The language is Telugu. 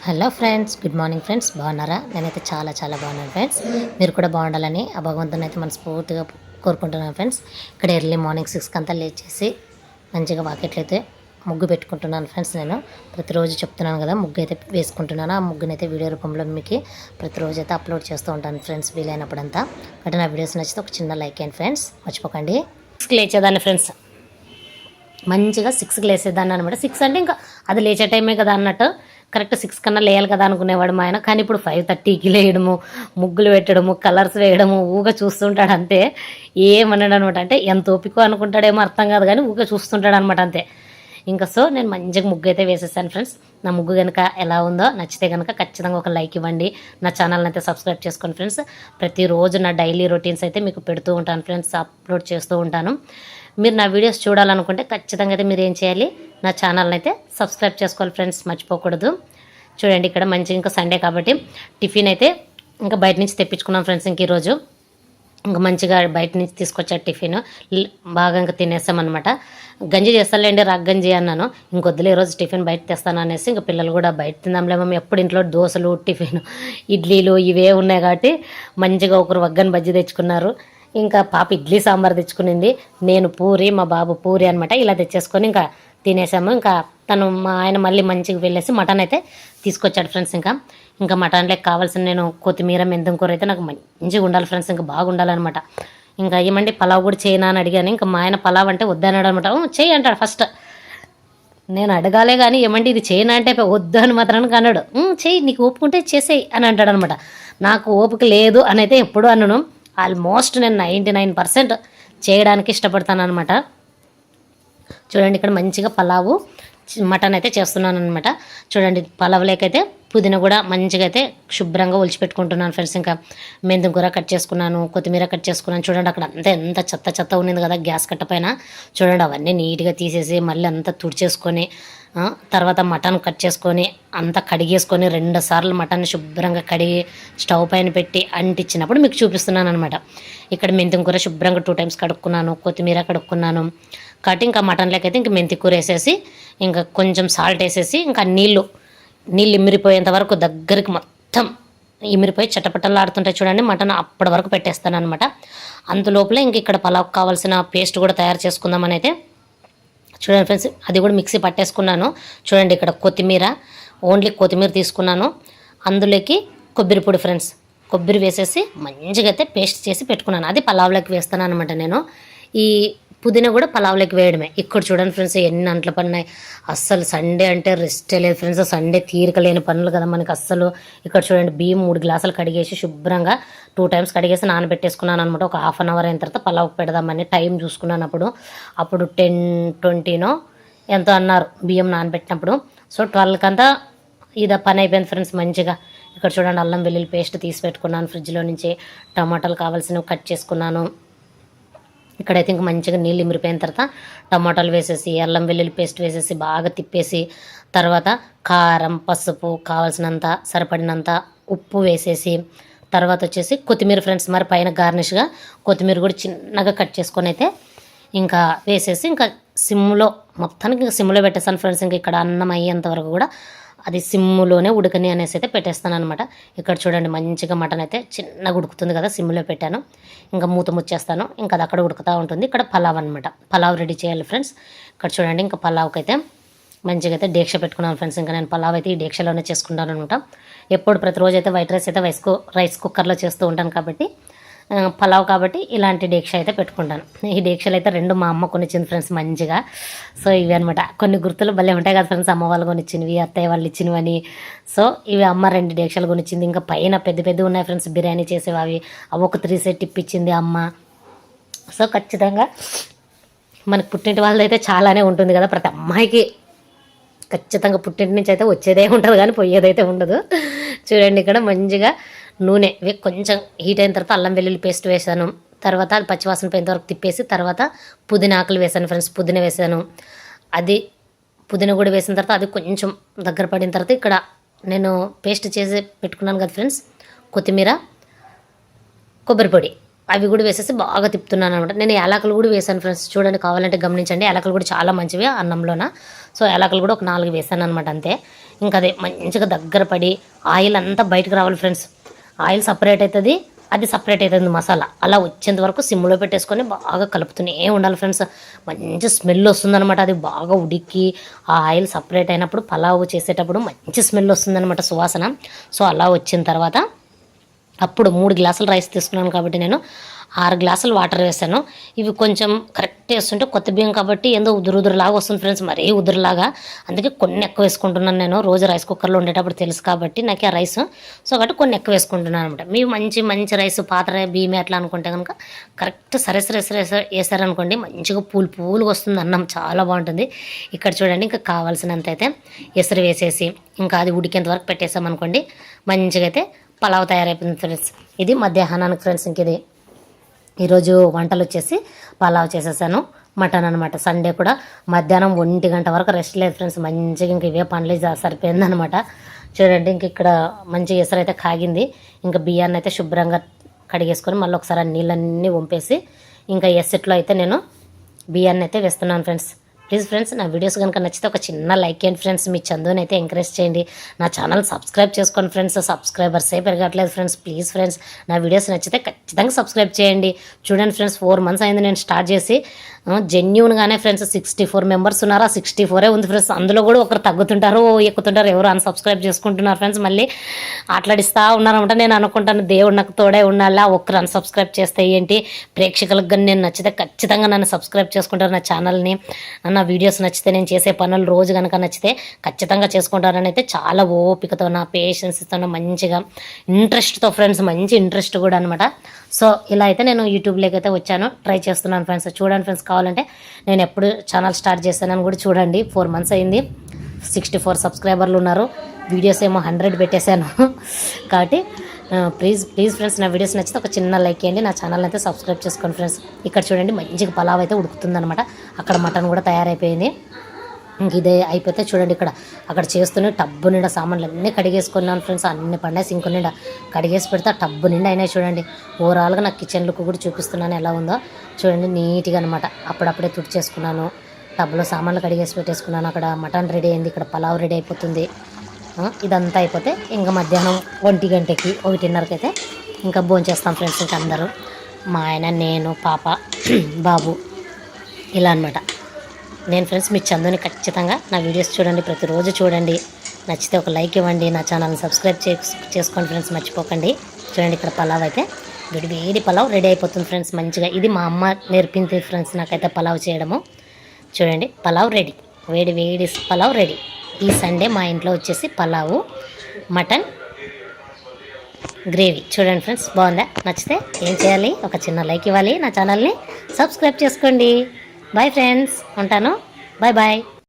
Hello friends, good morning friends. బాగున్నారా? నేనైతే చాలా బాగున్నాను ఫ్రెండ్స్. మీరు కూడా బాగుండాలని ఆ భగవంతుని అయితే మనస్ఫూర్తిగా కోరుకుంటున్నాను ఫ్రెండ్స్. ఇక్కడ ఎర్లీ మార్నింగ్ 6కి అంతా లేచేసి మంచిగా వాకిట్లయితే ముగ్గు పెట్టుకుంటున్నాను ఫ్రెండ్స్. నేను ప్రతిరోజు చెప్తున్నాను కదా, ముగ్గు అయితే వేసుకుంటున్నాను. ఆ ముగ్గునైతే వీడియో రూపంలో మీకు ప్రతిరోజు అయితే అప్లోడ్ చేస్తూ ఉంటాను ఫ్రెండ్స్, వీలైనప్పుడంతా. బట్ నా వీడియోస్ నచ్చితే ఒక చిన్న లైక్ అయ్యండి ఫ్రెండ్స్, మర్చిపోకండి. 6కి లేచేదాన్ని ఫ్రెండ్స్, మంచిగా 6కి లేసేదాన్ని అనమాట. 6 అంటే ఇంకా అది లేచే టైమే కదా అన్నట్టు, కరెక్ట్ 6 కన్నా లేయాలి కదా అనుకునేవాడు మా ఆయన. కానీ ఇప్పుడు 5:30కి లేయడము, ముగ్గులు పెట్టడము, కలర్స్ వేయడము, ఊగా చూస్తుంటాడు అంతే. ఏమన్నాడు అనమాట, అంటే ఎంత ఓపికో అనుకుంటాడేమో అర్థం కాదు, కానీ ఊగా చూస్తుంటాడు అనమాట అంతే. ఇంకా సో నేను మంచిగా ముగ్గు అయితే వేసేసాను ఫ్రెండ్స్. నా ముగ్గు కనుక ఎలా ఉందో నచ్చితే కనుక ఖచ్చితంగా ఒక లైక్ ఇవ్వండి. నా ఛానల్ని అయితే సబ్స్క్రైబ్ చేసుకోండి ఫ్రెండ్స్. ప్రతిరోజు నా డైలీ రొటీన్స్ అయితే మీకు పెడుతూ ఉంటాను ఫ్రెండ్స్, అప్లోడ్ చేస్తూ ఉంటాను. మీరు నా వీడియోస్ చూడాలనుకుంటే ఖచ్చితంగా అయితే మీరు ఏం చేయాలి, నా ఛానల్ని అయితే సబ్స్క్రైబ్ చేసుకోవాలి ఫ్రెండ్స్, మర్చిపోకూడదు. చూడండి ఇక్కడ మంచిగా ఇంకా సండే కాబట్టి టిఫిన్ అయితే ఇంకా బయట నుంచి తెప్పించుకున్నాం ఫ్రెండ్స్. ఇంక ఈరోజు ఇంకా మంచిగా బయట నుంచి తీసుకొచ్చాడు టిఫిన్, బాగా ఇంకా తినేస్తామన్నమాట. గంజి చేస్తానులేండి, రాగ్ గంజి అన్నాను. ఇంకొద్దులే ఈరోజు టిఫిన్ బయట తెస్తాను అనేసి ఇంకా పిల్లలు కూడా బయట తిందాంలేమో, ఎప్పుడు ఇంట్లో దోశలు, టిఫిన్, ఇడ్లీలు ఇవే ఉన్నాయి కాబట్టి మంచిగా ఒకరు వగ్గని బజ్జి తెచ్చుకున్నారు. ఇంకా పాప ఇడ్లీ సాంబార్ తెచ్చుకునింది, నేను పూరి, మా బాబు పూరి అనమాట. ఇలా తెచ్చేసుకొని ఇంకా తినేసాము. ఇంకా తను మా ఆయన మళ్ళీ మంచిగా వెళ్ళేసి మటన్ అయితే తీసుకొచ్చాడు ఫ్రెండ్స్. ఇంకా మటన్లోకి కావాల్సిన నేను కొత్తిమీర, మెంతం కూర అయితే నాకు మంచిగా ఉండాలి ఫ్రెండ్స్, ఇంకా బాగుండాలన్నమాట. ఇంకా ఏమండి పలావ్ కూడా చేయనా అని అడిగాను. ఇంకా మా ఆయన పలావ్ అంటే వద్దన్నాడు అనమాట. చేయి అంటాడు ఫస్ట్. నేను అడగాలే కానీ ఏమంటే ఇది చేయనా అంటే వద్దు అని మాత్రానికి అన్నాడు. చెయ్యి, నీకు ఓపుకుంటే చేసేయి అని అంటాడు అనమాట. నాకు ఓపిక లేదు అని అయితే ఎప్పుడు అన్నాను. ఆల్మోస్ట్ నేను 99% చేయడానికి ఇష్టపడతాను అనమాట. చూడండి ఇక్కడ మంచిగా పలావు మటన్ అయితే చేస్తున్నాను అనమాట. చూడండి పలావులేకైతే పుదీనా కూడా మంచిగా అయితే శుభ్రంగా ఒలిచిపెట్టుకుంటున్నాను ఫ్రెండ్స్. ఇంకా మెంతం కూర కట్ చేసుకున్నాను, కొత్తిమీర కట్ చేసుకున్నాను. చూడండి అక్కడ అంతా ఎంత చెత్త ఉన్నింది కదా గ్యాస్ కట్ట పైన. చూడండి అవన్నీ నీట్గా తీసేసి మళ్ళీ అంతా తుడిచేసుకొని తర్వాత మటన్ కట్ చేసుకొని అంతా కడిగేసుకొని 2 సార్లు మటన్ శుభ్రంగా కడిగి స్టవ్ పైన పెట్టి అంటించినప్పుడు మీకు చూపిస్తున్నాను అనమాట. ఇక్కడ మెంతం కూర శుభ్రంగా 2 టైమ్స్ కడుక్కున్నాను, కొత్తిమీర కడుక్కున్నాను. కాబట్టి ఇంకా మటన్లోకి అయితే ఇంకా మెంతి కూర వేసేసి ఇంకా కొంచెం సాల్ట్ వేసేసి ఇంకా నీళ్ళు ఇమిరిపోయేంత వరకు దగ్గరికి మొత్తం ఇమిరిపోయి చట్టపట్టలాడుతుంటే చూడండి మటన్ అప్పటి వరకు పెట్టేస్తాను అనమాట. అంతలోపలే ఇంక ఇక్కడ పలావ్కి కావాల్సిన పేస్ట్ కూడా తయారు చేసుకుందామని అయితే చూడండి ఫ్రెండ్స్, అది కూడా మిక్సీ పట్టేసుకున్నాను. చూడండి ఇక్కడ ఓన్లీ కొత్తిమీర తీసుకున్నాను. అందులోకి కొబ్బరి పొడి ఫ్రెండ్స్, కొబ్బరి వేసేసి మంచిగా అయితే పేస్ట్ చేసి పెట్టుకున్నాను. అది పలావ్లోకి వేస్తాను అనమాట నేను. ఈ పుదీనా కూడా పలావ్లోకి వేయడమే. ఇక్కడ చూడండి ఫ్రెండ్స్ ఎన్ని అంట్ల పన్నాయి. అస్సలు సండే అంటే రెస్టే లేదు ఫ్రెండ్స్. సండే తీరిక లేని పనులు కదా మనకి అస్సలు. ఇక్కడ చూడండి బియ్యం 3 గ్లాసులు కడిగేసి శుభ్రంగా 2 టైమ్స్ కడిగేసి నానబెట్టేసుకున్నాను అనమాట. ఒక హాఫ్ అన్ అవర్ అయిన తర్వాత పలావ్ పెడదామని టైం చూసుకున్నాను. అప్పుడు 10:20 ఎంతో అన్నారు బియ్యం నానబెట్టినప్పుడు. సో 12కి అంతా ఇది పని అయిపోయింది ఫ్రెండ్స్ మంచిగా. ఇక్కడ చూడండి అల్లం వెల్లుల్లి పేస్ట్ తీసి పెట్టుకున్నాను ఫ్రిడ్జ్లో నుంచి. టమాటాలు కావాల్సినవి కట్ చేసుకున్నాను. ఇక్కడైతే ఇంకా మంచిగా నీళ్ళు ఇమిరిపోయిన తర్వాత టమాటాలు వేసేసి అల్లం వెల్లుల్లి పేస్ట్ వేసేసి బాగా తిప్పేసి తర్వాత కారం, పసుపు, కావాల్సినంత సరిపడినంత ఉప్పు వేసేసి తర్వాత వచ్చేసి కొత్తిమీర ఫ్రెండ్స్, మరి పైన గార్నిష్గా కొత్తిమీర కూడా చిన్నగా కట్ చేసుకొని అయితే ఇంకా వేసేసి ఇంకా సిమ్లో మొత్తానికి ఇంకా సిమ్లో పెట్టేస్తాను ఫ్రెండ్స్. ఇంకా ఇక్కడ అన్నం అయ్యేంత వరకు కూడా అది సిమ్లోనే ఉడకని అనేసి అయితే పెట్టేస్తాను అనమాట. ఇక్కడ చూడండి మంచిగా మటన్ అయితే చిన్నగా ఉడుకుతుంది కదా, సిమ్లో పెట్టాను. ఇంకా మూత ముచ్చేస్తాను. ఇంకా అది అక్కడ ఉడుకుతూ ఉంటుంది. ఇక్కడ పలావ్ అనమాట, పలావ్ రెడీ చేయాలి ఫ్రెండ్స్. ఇక్కడ చూడండి ఇంకా పలావ్కి అయితే మంచిగా అయితే డేక్ష పెట్టుకున్నాను ఫ్రెండ్స్. ఇంకా నేను పలావ్ అయితే ఈ డేక్షలోనే చేసుకుంటాను అనమాట. ఎప్పుడు ప్రతిరోజు అయితే వైట్ రైస్ అయితే రైస్ కుక్కర్లో చేస్తూ ఉంటాను కాబట్టి పలావ్ కాబట్టి ఇలాంటి డేక్ష అయితే పెట్టుకుంటాను. ఈ డేక్షలు అయితే 2 మా అమ్మ కొనిచ్చింది ఫ్రెండ్స్ మంచిగా. సో ఇవి అనమాట కొన్ని గుర్తులు భలే ఉంటాయి కదా ఫ్రెండ్స్, అమ్మ వాళ్ళు కొనిచ్చినవి, అత్తయ్య వాళ్ళు ఇచ్చినవని. సో ఇవి అమ్మ 2 డేక్షలు కొనిచ్చింది. ఇంకా పైన పెద్ద ఉన్నాయి ఫ్రెండ్స్ బిర్యానీ చేసేవి, అవి ఒక 3 సెట్ ఇప్పించింది అమ్మ. సో ఖచ్చితంగా మనకు పుట్టింటి వాళ్ళది అయితే చాలానే ఉంటుంది కదా, ప్రతి అమ్మాయికి ఖచ్చితంగా పుట్టింటి నుంచి అయితే వచ్చేదే ఉంటుంది కానీ పోయేదైతే ఉండదు. చూడండి ఇక్కడ మంచిగా నూనె కొంచెం హీట్ అయిన తర్వాత అల్లం వెల్లుల్లి పేస్ట్ వేసాను. తర్వాత అది పచ్చివాసన పోయేంత వరకు తిప్పేసి తర్వాత పుదీనా ఆకులు వేసాను ఫ్రెండ్స్, పుదీనా వేసాను. అది పుదీనా కూడా వేసిన తర్వాత అది కొంచెం దగ్గర పడిన తర్వాత ఇక్కడ నేను పేస్ట్ చేసి పెట్టుకున్నాను కదా ఫ్రెండ్స్, కొత్తిమీర, కొబ్బరి పొడి అవి కూడా వేసేసి బాగా తిప్పుతున్నాను అనమాట. నేను యాలకులు కూడా వేసాను ఫ్రెండ్స్, చూడండి కావాలంటే గమనించండి. యాలకులు కూడా చాలా మంచివి అన్నంలోన. సో యాలకులు కూడా ఒక 4 వేసాను అనమాట అంతే. ఇంకా అదే మంచిగా దగ్గర పడి ఆయిల్ అంతా బయటకు రావాలి ఫ్రెండ్స్. ఆయిల్ సపరేట్ అవుతుంది, అది సపరేట్ అవుతుంది మసాలా. అలా వచ్చేంత వరకు సిమ్లో పెట్టేసుకొని బాగా కలుపుతూనే ఉండాలి ఫ్రెండ్స్. మంచి స్మెల్ వస్తుందన్నమాట. అది బాగా ఉడికి ఆ ఆయిల్ సపరేట్ అయినప్పుడు పలావ్ చేసేటప్పుడు మంచి స్మెల్ వస్తుందన్నమాట, సువాసన. సో అలా వచ్చిన తర్వాత అప్పుడు 3 గ్లాసులు రైస్ తీసుకున్నాను కాబట్టి నేను 6 గ్లాసులు వాటర్ వేసాను. ఇవి కొంచెం కరెక్ట్ వేస్తుంటే కొత్త బియ్యం కాబట్టి ఏందో ఉదురులాగా వస్తుంది ఫ్రెండ్స్, మరీ ఉదురులాగా. అందుకే కొన్ని ఎక్కువ వేసుకుంటున్నాను నేను. రోజు రైస్ కుక్కర్లో ఉండేటప్పుడు తెలుసు కాబట్టి నాకు ఆ రైస్. సో కాబట్టి కొన్ని ఎక్కువ వేసుకుంటున్నాను అనమాట. మీరు మంచి రైస్ పాత బియ్యమే అట్లా అనుకుంటే కనుక కరెక్ట్ సరే వేసారనుకోండి, మంచిగా పూలుగా వస్తుంది అన్నం, చాలా బాగుంటుంది. ఇక్కడ చూడండి, ఇంకా కావాల్సినంత అయితే ఎసరు వేసేసి ఇంకా అది ఉడికేంత వరకు పెట్టేసామనుకోండి, మంచిగా అయితే పలావ్ తయారైపోయింది ఫ్రెండ్స్. ఇది మధ్యాహ్నానికి ఫ్రెండ్స్. ఇంక ఇది ఈరోజు వంటలు వచ్చేసి పలావ్ చేసేసాను, మటన్ అనమాట. సండే కూడా మధ్యాహ్నం 1 గంట వరకు రెస్ట్ లేదు ఫ్రెండ్స్. మంచిగా ఇంక ఇవే పనులు సరిపోయిందనమాట. చూడండి, ఇంక ఇక్కడ మంచిగా ఎసరు అయితే కాగింది. ఇంకా బియ్యాన్ని అయితే శుభ్రంగా కడిగేసుకొని మళ్ళీ ఒకసారి నీళ్ళన్నీ వంపేసి ఇంకా ఎసెట్లో అయితే నేను బియ్యాన్ని అయితే వేస్తున్నాను ఫ్రెండ్స్. ప్లీజ్ ఫ్రెండ్స్, నా వీడియోస్ కనుక నచ్చితే ఒక చిన్న లైక్ చేయండి ఫ్రెండ్స్. మీ చందుని అయితే ఎంకరేజ్ చేయండి. నా ఛానల్ సబ్స్క్రైబ్ చేసుకోండి ఫ్రెండ్స్. సబ్స్క్రైబర్సే పెరగట్లేదు ఫ్రెండ్స్. ప్లీజ్ ఫ్రెండ్స్, నా వీడియోస్ నచ్చితే ఖచ్చితంగా సబ్స్క్రైబ్ చేయండి. చూడండి ఫ్రెండ్స్, 4 మంత్స్ అయింది నేను స్టార్ట్ చేసి. జెన్యూన్గానే ఫ్రెండ్స్ 64 మెంబర్స్ ఉన్నారు. 64 ఉంది ఫ్రెండ్స్. అందులో కూడా ఒకరు తగ్గుతుంటారు, ఎక్కుతుంటారు, ఎవరు అన్సబ్స్క్రైబ్ చేసుకుంటున్నారు ఫ్రెండ్స్. మళ్ళీ ఆటలాడిస్తూ ఉన్నారనమాట. నేను అనుకుంటాను దేవుడు నాకు తోడే ఉండాలా, ఒక్కరు అన్సబ్స్క్రైబ్ చేస్తే ఏంటి, ప్రేక్షకులకు కానీ నేను నచ్చితే ఖచ్చితంగా నన్ను సబ్స్క్రైబ్ చేసుకుంటారు నా ఛానల్ని. నా వీడియోస్ నచ్చితే, నేను చేసే పనులు రోజు కనుక నచ్చితే ఖచ్చితంగా చేసుకుంటారని అయితే చాలా ఓపికతో, నా పేషెన్స్తో, మంచిగా ఇంట్రెస్ట్తో ఫ్రెండ్స్, మంచి ఇంట్రెస్ట్ కూడా అనమాట. సో ఇలా అయితే నేను యూట్యూబ్లోకి అయితే వచ్చాను, ట్రై చేస్తున్నాను ఫ్రెండ్స్. చూడండి ఫ్రెండ్స్, కావాలంటే నేను ఎప్పుడు ఛానల్ స్టార్ట్ చేశానని కూడా చూడండి. 4 మంత్స్ అయింది, 64 సబ్స్క్రైబర్లు ఉన్నారు. వీడియోస్ ఏమో 100 పెట్టేశాను కాబట్టి ప్లీజ్ ఫ్రెండ్స్, నా వీడియోస్ నచ్చితే ఒక చిన్న లైక్ చేయండి. నా ఛానల్ అయితే సబ్స్క్రైబ్ చేసుకోండి ఫ్రెండ్స్. ఇక్కడ చూడండి, మంచిగా పలావ్ అయితే ఉడుకుతుందనమాట. అక్కడ మటన్ కూడా తయారైపోయింది. ఇంక ఇదే అయిపోతే చూడండి, అక్కడ చేస్తూనే టబ్బు నిండా సామాన్లు అన్నీ కడిగేసుకున్నాను ఫ్రెండ్స్. అన్ని పండే సింకు నిండా కడిగేసి పెడితే ఆ టబ్బు నిండా అయినాయి చూడండి. ఓవరాల్గా నాకు కిచెన్ లుక్ కూడా చూపిస్తున్నాను ఎలా ఉందో చూడండి, నీట్గా అనమాట. అప్పుడప్పుడే తుడిచేసుకున్నాను, టబ్లో సామాన్లు కడిగేసి పెట్టేసుకున్నాను. అక్కడ మటన్ రెడీ అయింది, ఇక్కడ పలావ్ రెడీ అయిపోతుంది. ఇదంతా అయిపోతే ఇంకా మధ్యాహ్నం 1 గంటకి 1:30కి అయితే ఇంకా భోంచేస్తాం ఫ్రెండ్స్. ఇంకా అందరూ, మా ఆయన, నేను, పాప, బాబు, ఇలా అనమాట. నేను ఫ్రెండ్స్ మీ చందుని ఖచ్చితంగా నా వీడియోస్ చూడండి, ప్రతిరోజు చూడండి. నచ్చితే ఒక లైక్ ఇవ్వండి, నా ఛానల్ని సబ్స్క్రైబ్ చేసుకోండి ఫ్రెండ్స్, మర్చిపోకండి. చూడండి, ఇక్కడ పలావ్ అయితే వేడి పలావ్ రెడీ అయిపోతుంది ఫ్రెండ్స్ మంచిగా. ఇది మా అమ్మ నేర్పింది ఫ్రెండ్స్ నాకైతే పలావ్ చేయడము. చూడండి, పలావ్ రెడీ, వేడి పలావ్ రెడీ. ఈ సండే మా ఇంట్లో వచ్చేసి పలావు, మటన్ గ్రేవీ. చూడండి ఫ్రెండ్స్, బాగుందా? నచ్చితే ఏం చేయాలి, ఒక చిన్న లైక్ ఇవ్వాలి, నా ఛానల్ని సబ్స్క్రైబ్ చేసుకోండి. బాయ్ ఫ్రెండ్స్, ఉంటాను. బాయ్.